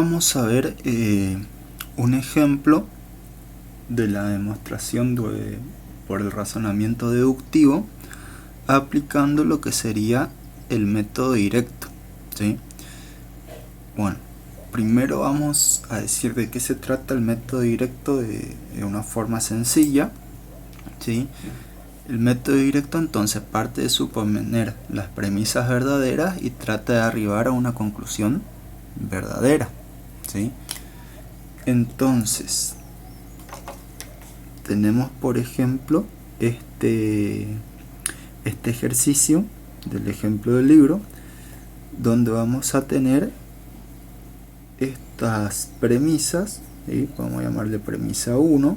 Vamos a ver un ejemplo de la demostración por el razonamiento deductivo aplicando lo que sería el método directo, ¿sí? Bueno, primero vamos a decir de qué se trata el método directo de una forma sencilla, ¿sí? El método directo entonces parte de suponer las premisas verdaderas y trata de arribar a una conclusión verdadera, ¿sí? Entonces, tenemos por ejemplo este ejercicio del ejemplo del libro, donde vamos a tener estas premisas, ¿sí? Vamos a llamarle premisa 1,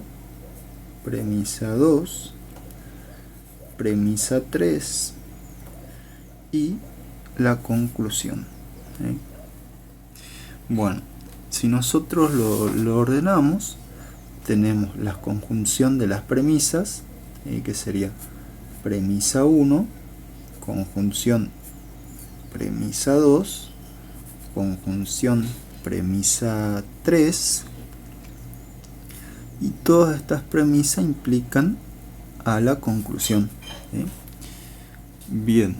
premisa 2, premisa 3 y la conclusión, ¿sí? Bueno, si nosotros lo ordenamos, tenemos la conjunción de las premisas, que sería premisa 1, conjunción premisa 2, conjunción premisa 3, y todas estas premisas implican a la conclusión, ¿sí? Bien,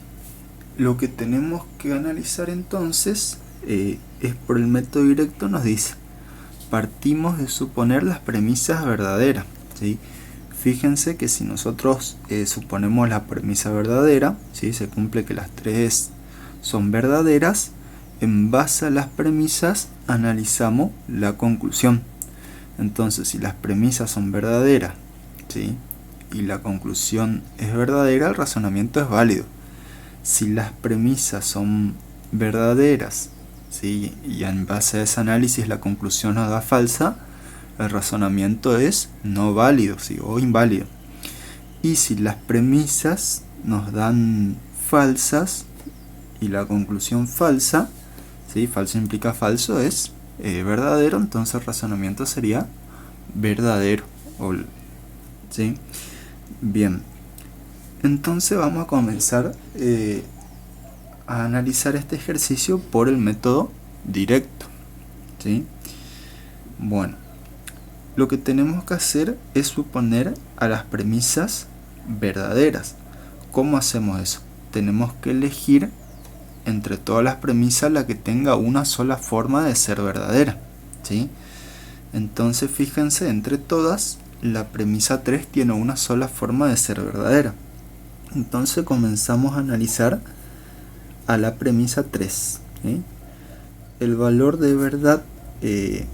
lo que tenemos que analizar entonces es por el método directo. Nos dice, partimos de suponer las premisas verdaderas, ¿sí? Fíjense que si nosotros suponemos la premisa verdadera, ¿sí? Se cumple que las tres son verdaderas. En base a las premisas analizamos la conclusión. Entonces, si las premisas son verdaderas, ¿sí? Y la conclusión es verdadera, el razonamiento es válido. Si las premisas son verdaderas, ¿sí? Y en base a ese análisis la conclusión nos da falsa, el razonamiento es no válido, ¿sí? O inválido. Y si las premisas nos dan falsas y la conclusión falsa, ¿sí? Falso implica falso, es verdadero, entonces el razonamiento sería verdadero, ¿sí? Bien, entonces vamos a comenzar a analizar este ejercicio por el método directo, ¿sí? Bueno, lo que tenemos que hacer es suponer a las premisas verdaderas. ¿Cómo hacemos eso? Tenemos que elegir entre todas las premisas la que tenga una sola forma de ser verdadera, ¿sí? Entonces fíjense, entre todas la premisa 3 tiene una sola forma de ser verdadera. Entonces comenzamos a analizar a la premisa 3, ¿sí? El valor de verdad de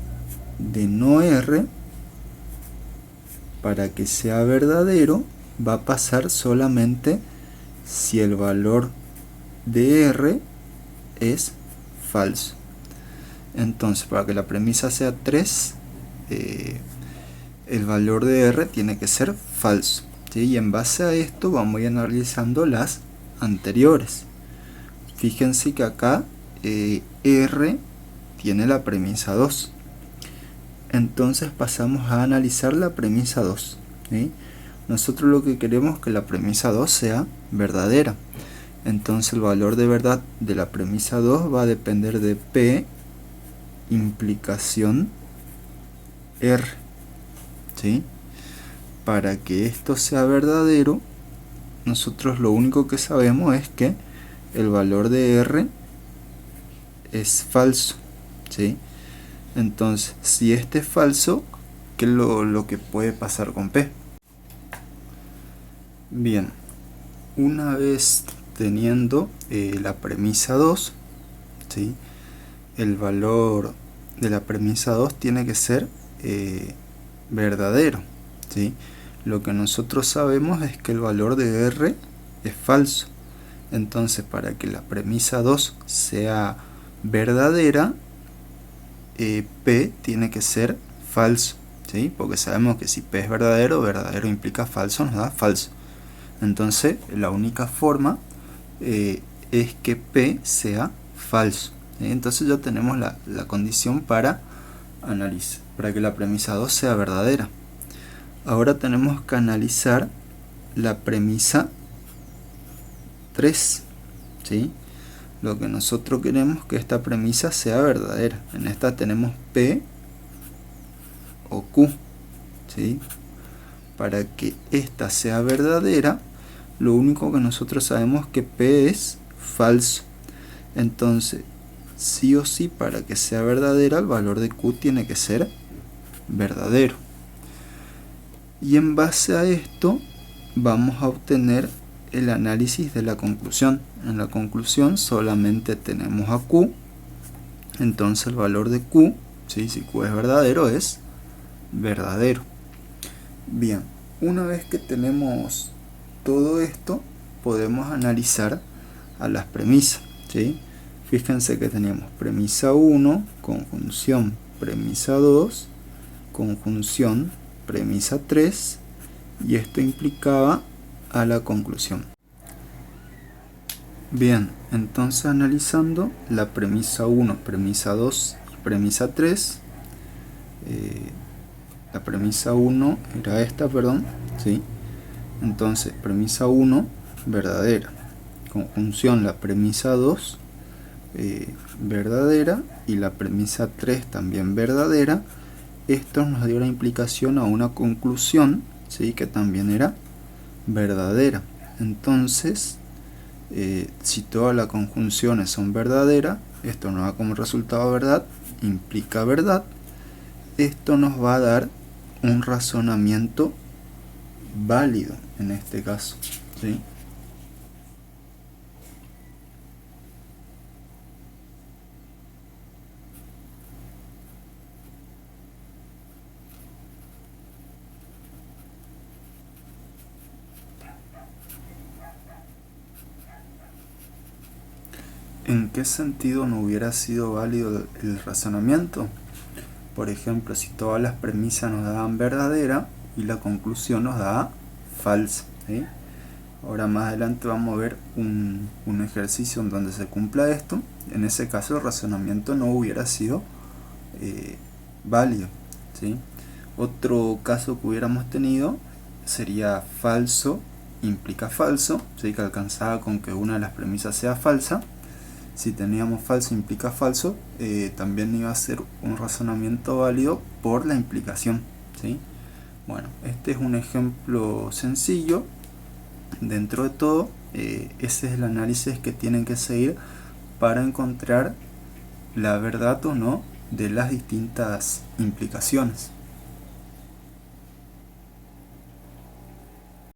no R, para que sea verdadero, va a pasar solamente si el valor de R es falso. Entonces, para que la premisa sea 3, el valor de R tiene que ser falso, ¿sí? Y en base a esto vamos a ir analizando las anteriores. Fíjense que acá R tiene la premisa 2. Entonces pasamos a analizar la premisa 2, ¿sí? Nosotros lo que queremos es que la premisa 2 sea verdadera. Entonces el valor de verdad de la premisa 2 va a depender de P implicación R, ¿sí? Para que esto sea verdadero, nosotros lo único que sabemos es que el valor de R es falso, ¿sí? Entonces, si este es falso, ¿qué es lo que puede pasar con P? Bien, una vez teniendo la premisa 2, ¿sí? El valor de la premisa 2 tiene que ser verdadero, ¿sí? Lo que nosotros sabemos es que el valor de R es falso. Entonces, para que la premisa 2 sea verdadera, P tiene que ser falso, ¿sí? Porque sabemos que si P es verdadero, verdadero implica falso, nos da falso. Entonces, la única forma es que P sea falso, ¿sí? Entonces ya tenemos la condición para analizar, para que la premisa 2 sea verdadera. Ahora tenemos que analizar la premisa 3, ¿sí? lo que nosotros queremos es que esta premisa sea verdadera. En esta tenemos P o Q, ¿sí? Para que esta sea verdadera, lo único que nosotros sabemos es que P es falso. Entonces, sí o sí, para que sea verdadera, el valor de Q tiene que ser verdadero. Y en base a esto, vamos a obtener el análisis de la conclusión. En la conclusión solamente tenemos a Q, entonces el valor de Q, ¿sí? Si Q es verdadero, es verdadero. Bien, una vez que tenemos todo esto, podemos analizar a las premisas, ¿sí? Fíjense que teníamos premisa 1, conjunción premisa 2, conjunción premisa 3, y esto implicaba a la conclusión. Bien, entonces analizando la premisa 1, premisa 2 y premisa 3, la premisa 1 era esta, perdón, ¿sí? Entonces, premisa 1, verdadera. Conjunción, la premisa 2, verdadera, y la premisa 3 también verdadera. Esto nos dio la implicación a una conclusión, ¿sí? Que también era verdadera. Entonces, si todas las conjunciones son verdaderas, esto nos da como resultado verdad, implica verdad. Esto nos va a dar un razonamiento válido en este caso, ¿sí? ¿En qué sentido no hubiera sido válido el razonamiento? Por ejemplo, si todas las premisas nos daban verdadera y la conclusión nos daba falsa, ¿sí? Ahora más adelante vamos a ver un ejercicio en donde se cumpla esto. En ese caso el razonamiento no hubiera sido válido, ¿sí? Otro caso que hubiéramos tenido sería falso implica falso, ¿sí? Que alcanzaba con que una de las premisas sea falsa. Si teníamos falso implica falso, también iba a ser un razonamiento válido por la implicación, ¿sí? Bueno, este es un ejemplo sencillo. Dentro de todo, ese es el análisis que tienen que seguir para encontrar la verdad o no de las distintas implicaciones.